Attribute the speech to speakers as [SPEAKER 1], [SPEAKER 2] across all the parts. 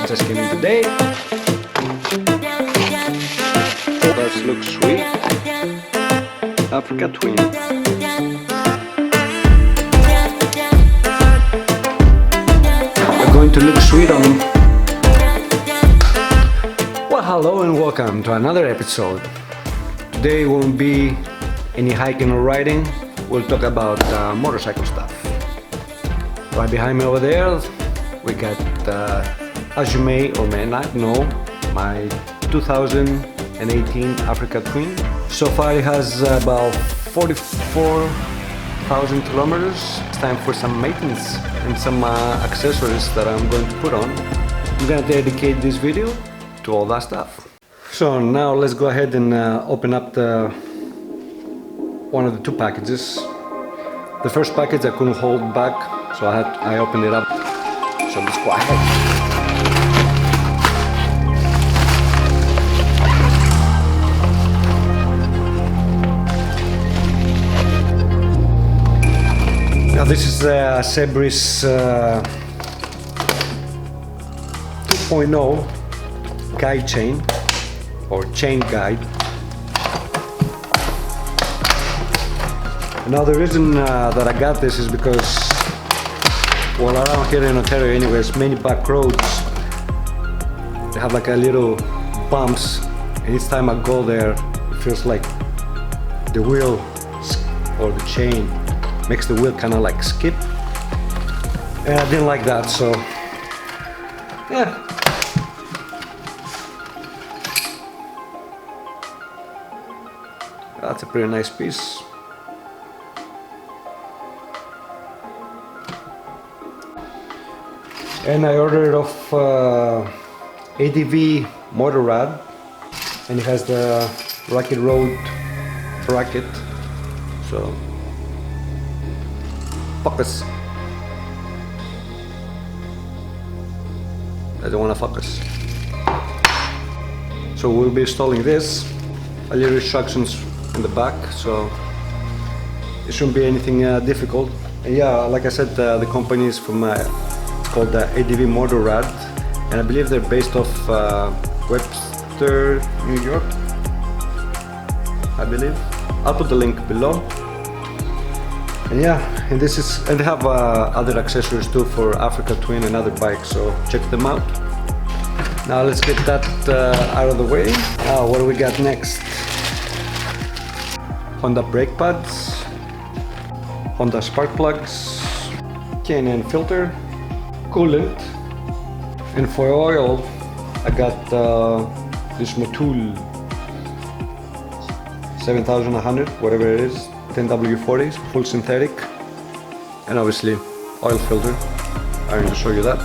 [SPEAKER 1] just came in today. Does look sweet. Africa Twin. We're going to look sweet on. Well, hello and welcome to another episode. Today won't be any hiking or riding. We'll talk about motorcycle stuff. Right behind me over there, we got, as you may or may not know, my 2018 Africa Twin. So far it has about 44,000 kilometers. It's time for some maintenance and some accessories that I'm going to put on. I'm going to dedicate this video to all that stuff. So now let's go ahead and open up one of the two packages. The first package I couldn't hold back, so I opened it up. So let's go ahead. Now this is the Acerbis 2.0 guide chain or chain guide. Now the reason that I got this is because, well, around here in Ontario anyways, many back roads, they have like a little bumps, and each time I go there it feels like the wheel or the chain makes the wheel kind of like skip, and I didn't like that, so yeah. That's a pretty nice piece. And I ordered it off ADV motor rad, and it has the Rocket Road bracket, so focus. I don't want to focus. So we'll be installing this. A little instructions in the back, so it shouldn't be anything difficult. And yeah, like I said, the company is from it's called the ADV Motor Rad, and I believe they're based off Webster, New York, I believe. I'll put the link below. And yeah, and this is, and they have other accessories too for Africa Twin and other bikes, so check them out. Now let's get that out of the way. What do we got next? Honda brake pads, Honda spark plugs, K&N filter, coolant, and for oil I got this Motul 7100, whatever it is, 10W40, full synthetic, and obviously oil filter. I'm going to show you that.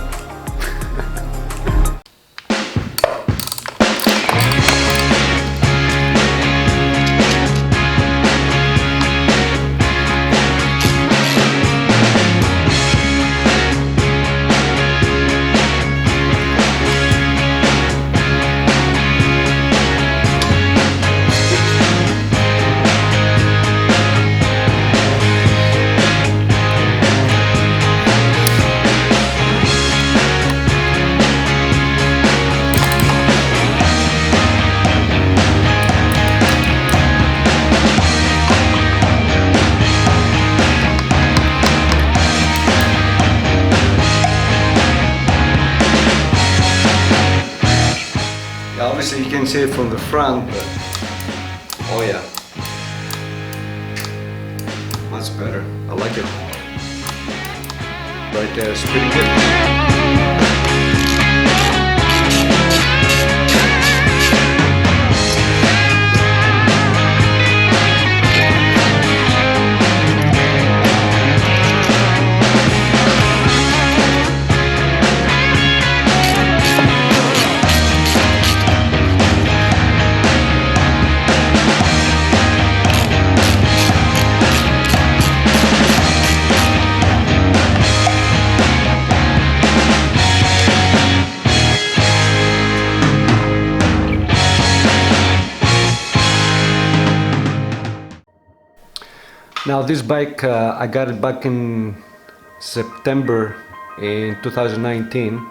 [SPEAKER 1] Obviously you can see it from the front, but oh yeah, much better. I like it. Right there, it's pretty good. Now this bike, I got it back in September in 2019.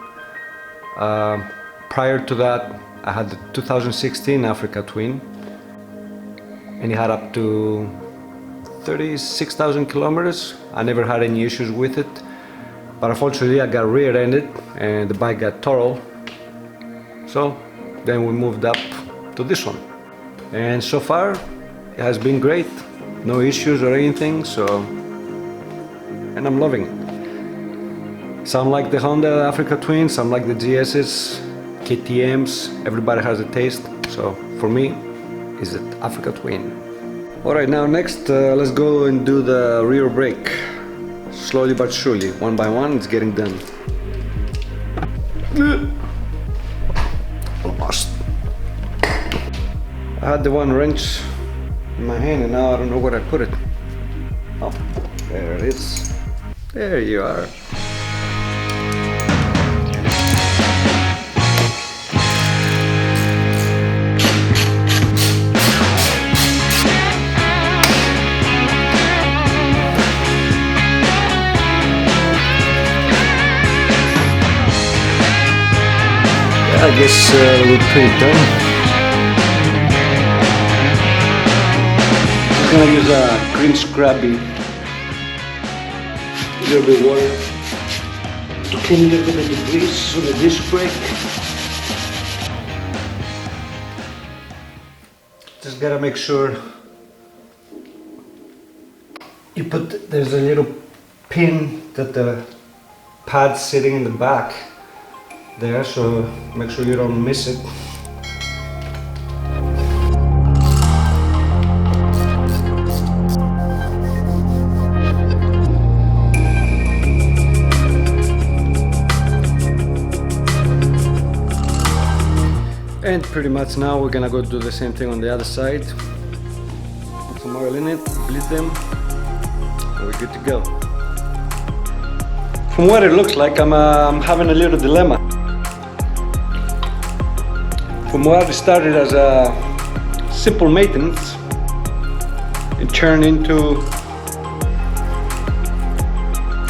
[SPEAKER 1] Prior to that, I had the 2016 Africa Twin, and it had up to 36,000 kilometers. I never had any issues with it, but unfortunately I got rear-ended and the bike got totaled. So then we moved up to this one, and so far it has been great. No issues or anything, and I'm loving it. Some like the Honda Africa Twin, some like the GS's, KTM's, everybody has a taste. So for me, is it Africa Twin. Alright, now next let's go and do the rear brake. Slowly but surely, one by one, it's getting done. Lost. I had the one wrench in my hand and now I don't know where I put it. Oh, there it is. There you are. I guess we're pretty done. I'm gonna use a green scrubby, a little bit of water to clean a little bit of the grease on the disc brake. Just gotta make sure you put, there's a little pin that the pad's sitting in the back there, so make sure you don't miss it. And pretty much now we're gonna go do the same thing on the other side. Put some oil in it, bleed them, and we're good to go. From what it looks like, I'm having a little dilemma. From what it started as a simple maintenance, it turned into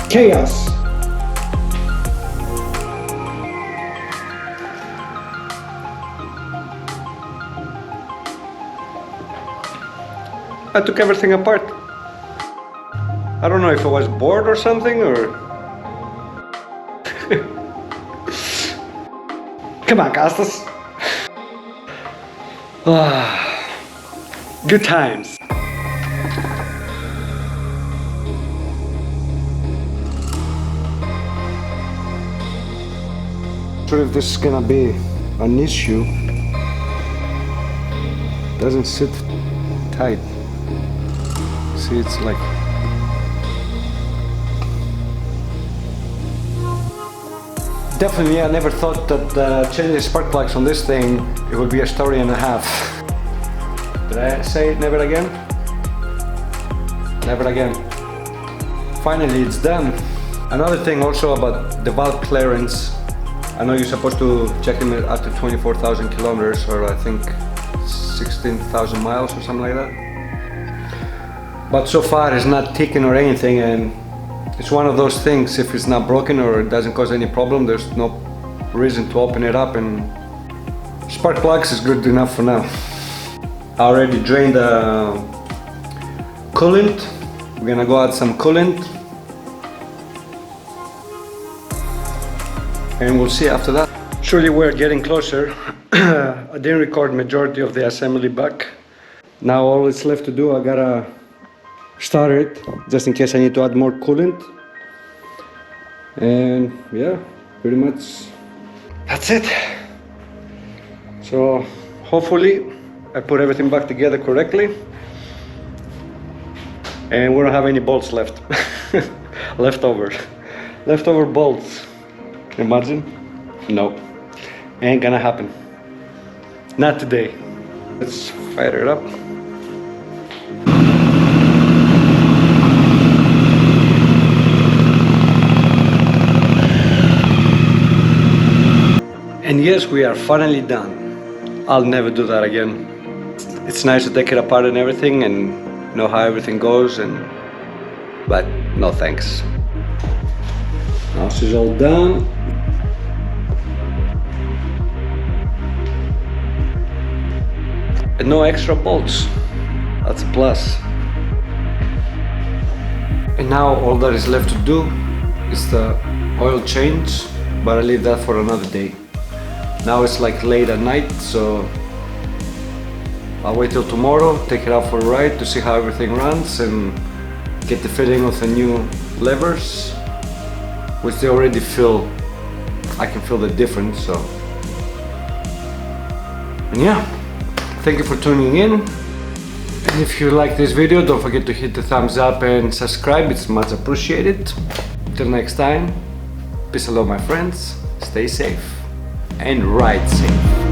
[SPEAKER 1] chaos. I took everything apart. I don't know if I was bored or something, or... Come on, Costas. Good times. Not sure if this is gonna be an issue. Doesn't sit tight. See, it's like definitely, I never thought that changing spark plugs on this thing, it would be a story and a half. Did I say it never again? Never again. Finally, it's done. Another thing also about the valve clearance. I know you're supposed to check them after 24,000 kilometers, or I think 16,000 miles or something like that. But so far it's not ticking or anything, and it's one of those things, if it's not broken or it doesn't cause any problem, there's no reason to open it up, and spark plugs is good enough for now. I already drained the coolant. We're gonna go add some coolant, and we'll see after that. Surely we're getting closer. I didn't record majority of the assembly back. Now all it's left to do, I gotta start it, just in case I need to add more coolant. And yeah, pretty much that's it. So hopefully I put everything back together correctly, and we don't have any bolts left. Leftover bolts. Imagine? No, ain't gonna happen. Not today. Let's fire it up. And yes, we are finally done. I'll never do that again. It's nice to take it apart and everything and know how everything goes, but no thanks. Now this is all done. and no extra bolts. That's a plus. And now all that is left to do is the oil change, but I leave that for another day. Now it's like late at night, so I'll wait till tomorrow, take it out for a ride to see how everything runs and get the feeling of the new levers, which they already feel. I can feel the difference, so. And yeah, thank you for tuning in. And if you like this video, don't forget to hit the thumbs up and subscribe, it's much appreciated. Till next time, peace and love my friends, stay safe and ride safe.